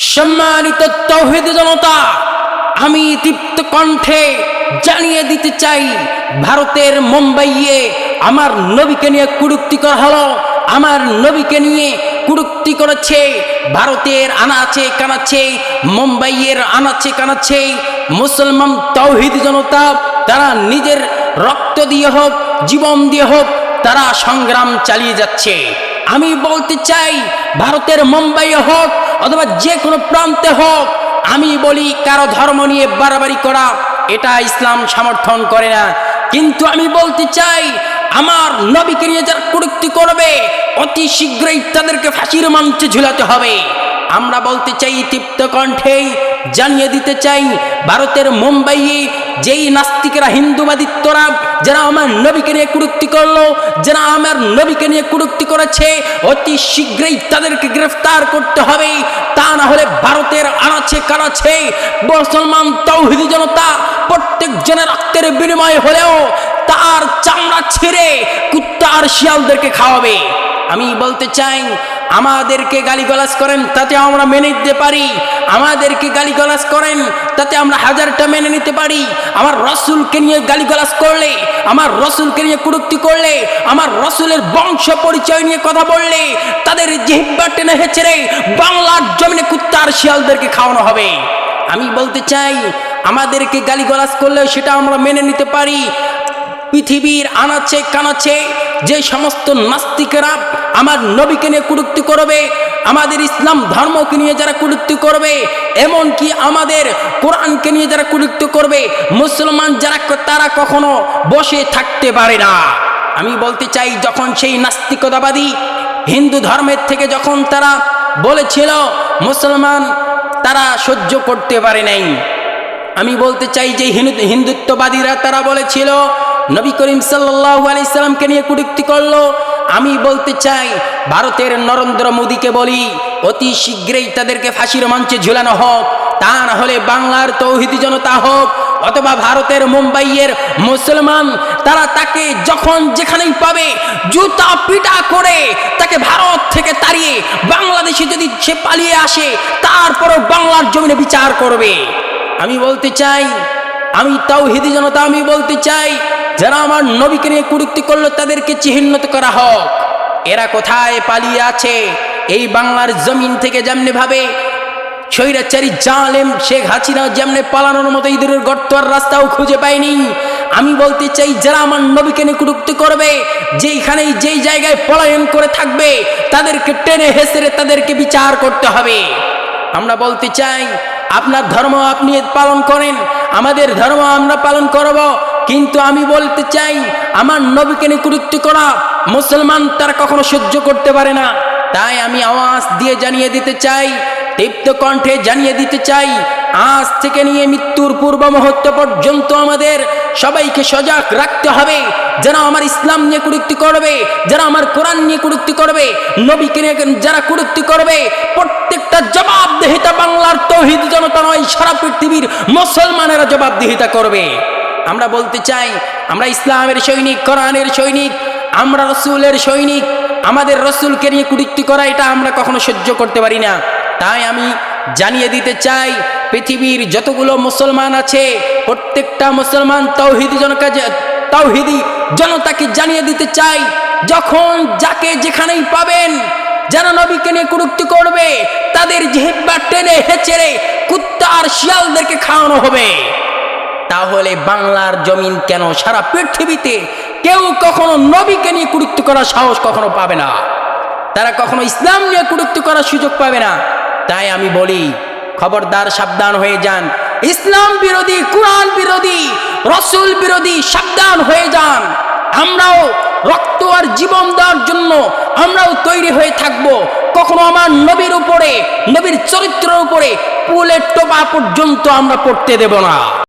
সম্মানিত তাওহীদি জনতা, আমি দীপ্ত কণ্ঠে জানিয়ে দিতে চাই, ভারতের মুম্বাইয়ে আমার নবীকে নিয়ে কটূক্তি করা হলো। আমার নবীকে নিয়ে কটূক্তি করেছে ভারতের আনাচে কানাচে, মুম্বাইয়ের আনাচে কানাচে মুসলমান তাওহীদি জনতা। তারা নিজের রক্ত দিয়ে হোক, জীবন দিয়ে হোক, তারা সংগ্রাম চালিয়ে যাচ্ছে। আমি বলতে চাই, ভারতের মুম্বাইয়ে হোক অথবা যে কোনো প্রান্তে হোক, আমি বলি কারো ধর্ম নিয়ে বাড়াবাড়ি করা এটা ইসলাম সমর্থন করে না। কিন্তু আমি বলতে চাই, আমার নবীকে নিয়ে যারা কটূক্তি করবে অতি শীঘ্রই তাদেরকে ফাঁসির মঞ্চে ঝুলাতে হবে। আমরা বলতে চাই, তৃপ্ত কণ্ঠে জানিয়ে দিতে চাই, ভারতের মুম্বাইয়ে যেই নাস্তিকেরা, হিন্দুবাদিত্বরা যারা আমার নবীকে নিয়ে কটূক্তি করলো, যারা আমার নবীকে নিয়ে কটূক্তি করেছে, অতি শীঘ্রই তাদেরকে গ্রেফতার করতে হবে। তা না হলে ভারতের আনাচে কানাচে মুসলমান তাওহীদি জনতা প্রত্যেক জনের রক্তের বিনিময় হলেও তার চামড়া ছিঁড়ে কুত্তা আর শিয়ালদেরকে খাওয়াবে। আমি বলতে চাই, আমাদেরকে গালিগালাজ করেন তাতে আমরা মেনে নিতে পারি, আমাদেরকে গালিগালাজ করেন তাতে আমরা হাজারটা মেনে নিতে পারি। আমার রসুলকে নিয়ে গালিগালাজ করলে, আমার রসুলকে নিয়ে কটূক্তি করলে, আমার রসুলের বংশ পরিচয় নিয়ে কথা বললে তাদের জিহ্বা টেনে হেঁচড়ে বাংলার জমিনে কুত্তা আর শিয়ালদেরকে খাওয়ানো হবে। আমি বলতে চাই, আমাদেরকে গালিগালাজ করলে সেটা আমরা মেনে নিতে পারি। পৃথিবীর আনাচে কানাচে যে সমস্ত নাস্তিকেরা আমার নবীকে নিয়ে কটূক্তি করবে, আমাদের ইসলাম ধর্মকে নিয়ে যারা কটূক্তি করবে, এমনকি আমাদের কোরআনকে নিয়ে যারা কটূক্তি করবে, মুসলমান যারা, তারা কখনো বসে থাকতে পারে না। আমি বলতে চাই, যখন সেই নাস্তিকতাবাদী হিন্দু ধর্মের থেকে যখন তারা বলেছিল মুসলমান, তারা সহ্য করতে পারে নাই। আমি বলতে চাই যে হিন্দুত্ববাদীরা তারা বলেছিল নবী করিম সাল্লাল্লাহু আলাইহি সাল্লামকে নিয়ে কটূক্তি করলো। আমি বলতে চাই, ভারতের নরেন্দ্র মোদীকে বলি, অতি শীঘ্রই তাদেরকে ফাঁসির মঞ্চে ঝুলানো হোক। তা না হলে বাংলার তাওহীদি জনতা হোক অথবা ভারতের মুম্বাইয়ের মুসলমান, তারা তাকে যখন যেখানেই পাবে জুতা পিটা করে তাকে ভারত থেকে তাড়িয়ে বাংলাদেশে যদি সে পালিয়ে আসে, তারপরও বাংলার জমিনে বিচার করবে। আমি বলতে চাই, আমি তাওহীদি জনতা, আমি বলতে চাই, যারা আমার নবীকে নিয়ে কটূক্তি করলো তাদেরকে চিহ্নিত করা হোক। এরা কোথায় পালিয়ে আছে? এই বাংলার জমিন থেকে যেমনি ভাবে স্বৈরাচারী জালেম শেখ হাসিনা যেমনি পালানোর মতো ইঁদুরের গর্ত আর রাস্তাও খুঁজে পায়নি। আমি বলতে চাই, যারা আমার নবীকে নিয়ে কটূক্তি করবে, যেইখানেই যেই জায়গায় পলায়ন করে থাকবে, তাদেরকে টেনে হেসড়ে তাদেরকে বিচার করতে হবে। আমরা বলতে চাই, আপনার ধর্ম আপনি পালন করেন, আমাদের ধর্ম আমরা পালন করব, কিন্তু আমি বলতে চাই, আমার নবীকে নিয়ে কটূক্তি করা মুসলমান তারা কখনো সহ্য করতে পারে না। তাই আমি আওয়াজ দিয়ে জানিয়ে দিতে চাই, তৃপ্ত কণ্ঠে জানিয়ে দিতে চাই, আজ থেকে নিয়ে মৃত্যুর পূর্ব মুহূর্ত পর্যন্ত আমাদের সবাইকে সজাগ রাখতে হবে। যারা আমার ইসলাম নিয়ে কটূক্তি করবে, যারা আমার কোরআন নিয়ে কটূক্তি করবে, নবীকে নিয়ে যারা কটূক্তি করবে, প্রত্যেকটা জবাবদিহিতা বাংলার তাওহীদি জনতা নয়, সারা পৃথিবীর মুসলমানেরা জবাবদিহিতা করবে। আমরা বলতে চাই, আমরা ইসলামের সৈনিক, কোরআনের সৈনিক, আমরা রসুলের সৈনিক। আমাদের রসুলকে নিয়ে কটূক্তি করা এটা আমরা কখনো সহ্য করতে পারি না। তাই আমি জানিয়ে দিতে চাই, পৃথিবীর যতগুলো মুসলমান আছে প্রত্যেকটা মুসলমান তাওহীদি জনতাকে জানিয়ে দিতে চাই, যখন যাকে যেখানেই পাবেন যারা নবীকে নিয়ে কটূক্তি করবে, তাদের জিহ্বা টেনে হেঁচড়ে কুত্তা আর শিয়ালদেরকে খাওয়ানো হবে। তাহলে বাংলার জমিন কেন, সারা পৃথিবীতে কেউ কখনো নবীকে নিয়ে কটূক্তি করার সাহস কখনো পাবে না, তারা কখনো ইসলাম নিয়ে কটূক্তি করার সুযোগ পাবে না। তাই আমি বলি, খবরদার, সাবধান হয়ে যান। ইসলাম বিরোধী, কোরআন বিরোধী, রসুল বিরোধী সাবধান হয়ে যান। আমরাও রক্ত আর জীবন দেওয়ার জন্য আমরাও তৈরি হয়ে থাকব। কখনো আমার নবীর উপরে, নবীর চরিত্রের উপরে পুলের টোপা পর্যন্ত আমরা পড়তে দেব না।